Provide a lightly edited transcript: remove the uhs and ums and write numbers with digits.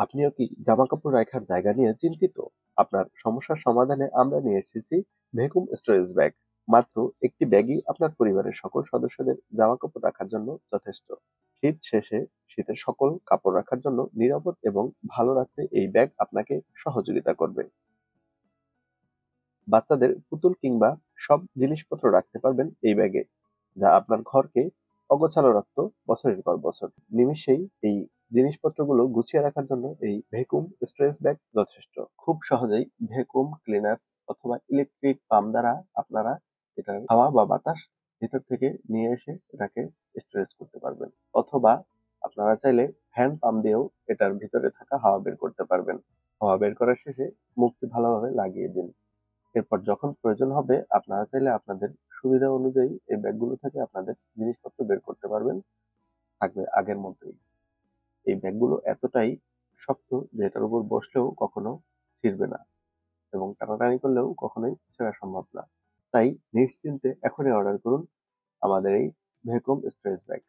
আপনিও কি জামাকাপড় রাখার জায়গা নিয়ে চিন্তিত? আপনার সমস্যার সমাধানে আমরা নিয়ে এসেছি ভ্যাকুয়াম স্টোরেজ ব্যাগ। মাত্র একটি ব্যাগই আপনার পরিবারের সকল সদস্যদের জামাকাপড় রাখার জন্য যথেষ্ট। শীত শেষে শীতের সকল কাপড় রাখার জন্য নিরাপদ এবং ভালো রাখতে এই ব্যাগ আপনাকে সহযোগিতা করবে। বাচ্চাদের পুতুল কিংবা সব জিনিসপত্র রাখতে পারবেন এই ব্যাগে, যা আপনার ঘরকে অগোছালো রাখত বছরের পর বছর। নিমিষেই এই জিনিসপত্রগুলো গুছিয়ে রাখার জন্য এই ভ্যাকুয়াম স্টোরেজ ব্যাগ যথেষ্ট। খুব সহজেই ভ্যাকুয়াম ক্লিনার অথবা ইলেকট্রিক পাম্প দ্বারা আপনারা এটার হাওয়া বা বাতাস ভিতর থেকে নিয়ে এসে এটাকে স্টোরেজ করতে পারবেন, অথবা আপনারা চাইলে হ্যান্ড পাম্প দিয়েও এটার ভিতরে থাকা হাওয়া বের করতে পারবেন। হাওয়া বের করার শেষে মুখটি ভালোভাবে লাগিয়ে দিন। এরপর যখন প্রয়োজন হবে আপনারা চাইলে আপনাদের সুবিধা অনুযায়ী এই ব্যাগগুলো থেকে আপনাদের জিনিসপত্র বের করতে পারবেন, থাকবে আগের মতোই। এই ব্যাগগুলো এতটাই শক্ত যে এটার উপর বসলেও কখনো ছিঁড়বে না এবং টানাটানি করলেও কখনোই ছেঁড়া সম্ভব না। তাই নিশ্চিন্তে এখনই অর্ডার করুন আমাদের এই ভ্যাকুয়াম স্টোরেজ ব্যাগ।